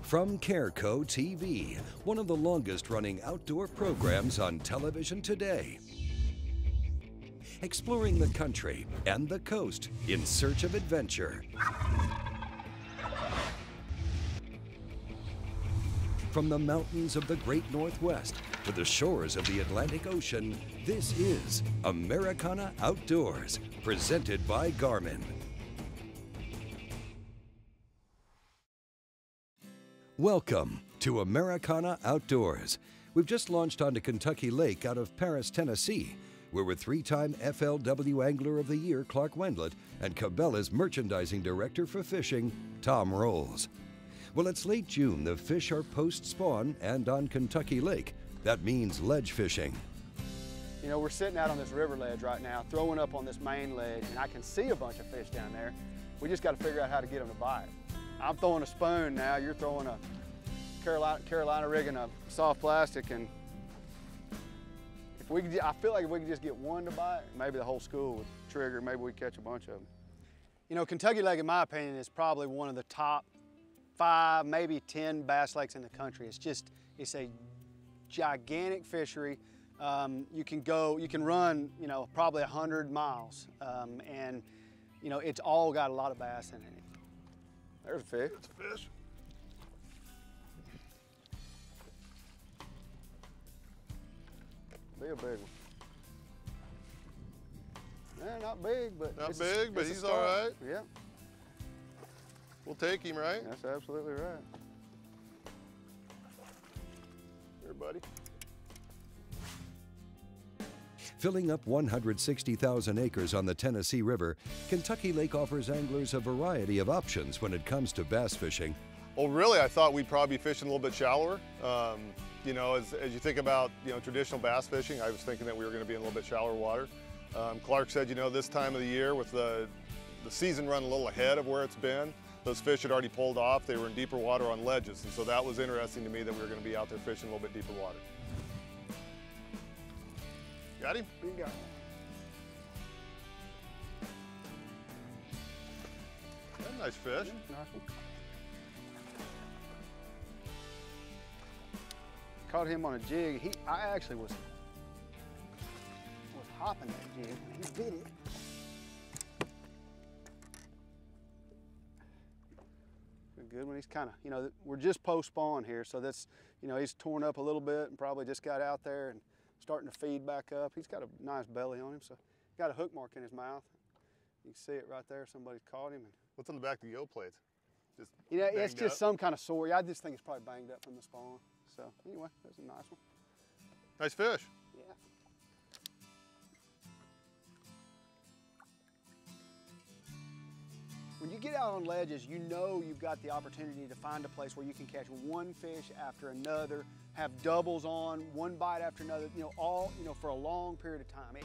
From Careco TV, one of the longest running outdoor programs on television today. Exploring the country and the coast in search of adventure. From the mountains of the Great Northwest to the shores of the Atlantic Ocean, this is Americana Outdoors, presented by Garmin. Welcome to Americana Outdoors. We've just launched onto Kentucky Lake out of Paris, Tennessee. We're with three-time FLW Angler of the Year Clark Wendlandt and Cabela's Merchandising Director for Fishing, Tom Rolls. Well, it's late June. The fish are post-spawn and on Kentucky Lake. That means ledge fishing. You know, we're sitting out on this river ledge right now, throwing up on this main ledge, and I can see a bunch of fish down there. We just got to figure out how to get them to bite. I'm throwing a spoon now, you're throwing a Carolina rig and a soft plastic, and I feel like if we could just get one to bite, maybe the whole school would trigger, maybe we'd catch a bunch of them. You know, Kentucky Lake, in my opinion, is probably one of the top 5, maybe 10 bass lakes in the country. It's a gigantic fishery. You can run, you know, probably 100 miles, and you know, it's all got a lot of bass in it. There's a fish. It's a fish. Be a big one. Yeah, not big, but not big, but he's all right. Yeah. We'll take him, right? That's absolutely right. Here, buddy. Filling up 160,000 acres on the Tennessee River, Kentucky Lake offers anglers a variety of options when it comes to bass fishing. Well, really, I thought we'd probably be fishing a little bit shallower. You know, as you think about, you know, traditional bass fishing, I was thinking that we were going to be in a little bit shallower water. Clark said, you know, this time of the year with the season run a little ahead of where it's been, those fish had already pulled off. They were in deeper water on ledges, and so that was interesting to me that we were going to be out there fishing a little bit deeper water. Got him? You got him. That's a nice fish. Yeah, nice one. Caught him on a jig. I actually was hopping that jig and he bit it. Good when he's kind of, you know, we're just post-spawn here, so that's, you know, he's torn up a little bit and probably just got out there and starting to feed back up. He's got a nice belly on him, so got a hook mark in his mouth. You can see it right there. Somebody's caught him. What's on the back of the gill plates? Just you know, it's just up? some kind of sore. I just think it's probably banged up from the spawn. So anyway, that's a nice one. Nice fish. Yeah. When you get out on ledges, you know you've got the opportunity to find a place where you can catch one fish after another, have doubles on, one bite after another, you know, all, you know, for a long period of time.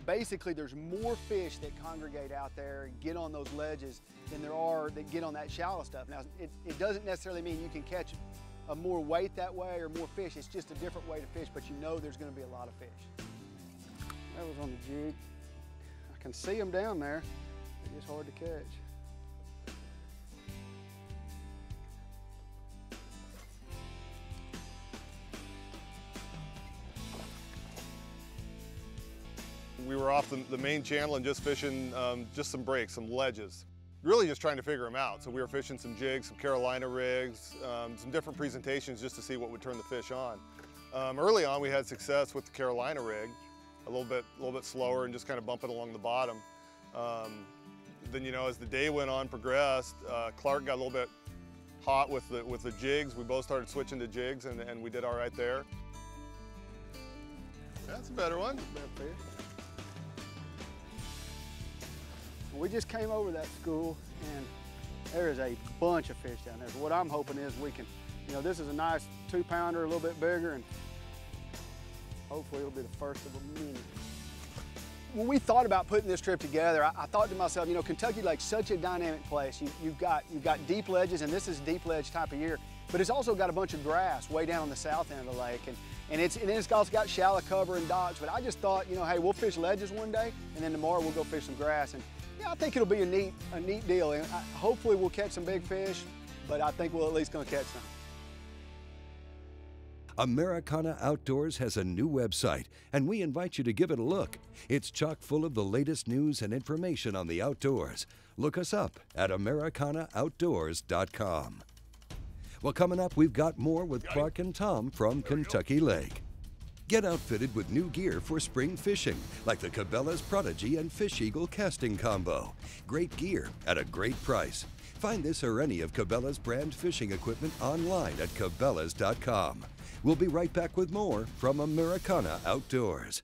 Basically, there's more fish that congregate out there and get on those ledges than there are that get on that shallow stuff. Now, it doesn't necessarily mean you can catch a more weight that way or more fish. It's just a different way to fish, but you know there's going to be a lot of fish. That was on the jig. I can see them down there. They're just hard to catch. We were off the main channel and just fishing just some breaks, some ledges. Really just trying to figure them out. So we were fishing some jigs, some Carolina rigs, some different presentations just to see what would turn the fish on. Early on we had success with the Carolina rig, a little bit slower and just kind of bumping along the bottom. Then, you know, as the day went on, progressed, Clark got a little bit hot with the jigs. We both started switching to jigs and we did all right there. That's a better one. We just came over that school and there is a bunch of fish down there. So what I'm hoping is we can, you know, this is a nice 2-pounder, a little bit bigger, and hopefully it'll be the first of a many. When we thought about putting this trip together, I thought to myself, you know, Kentucky Lake's such a dynamic place. You've got deep ledges, and this is deep ledge type of year, but it's also got a bunch of grass way down on the south end of the lake. And it's also got shallow cover and docks, but I just thought, you know, hey, we'll fish ledges one day, and then tomorrow we'll go fish some grass. And yeah, I think it'll be a neat deal, and hopefully we'll catch some big fish. but I think we'll at least gonna catch some. Americana Outdoors has a new website, and we invite you to give it a look. It's chock full of the latest news and information on the outdoors. Look us up at AmericanaOutdoors.com. Well, coming up, we've got more with Clark and Tom from Kentucky Lake. Get outfitted with new gear for spring fishing, like the Cabela's Prodigy and Fish Eagle casting combo. Great gear at a great price. Find this or any of Cabela's brand fishing equipment online at Cabela's.com. We'll be right back with more from Americana Outdoors.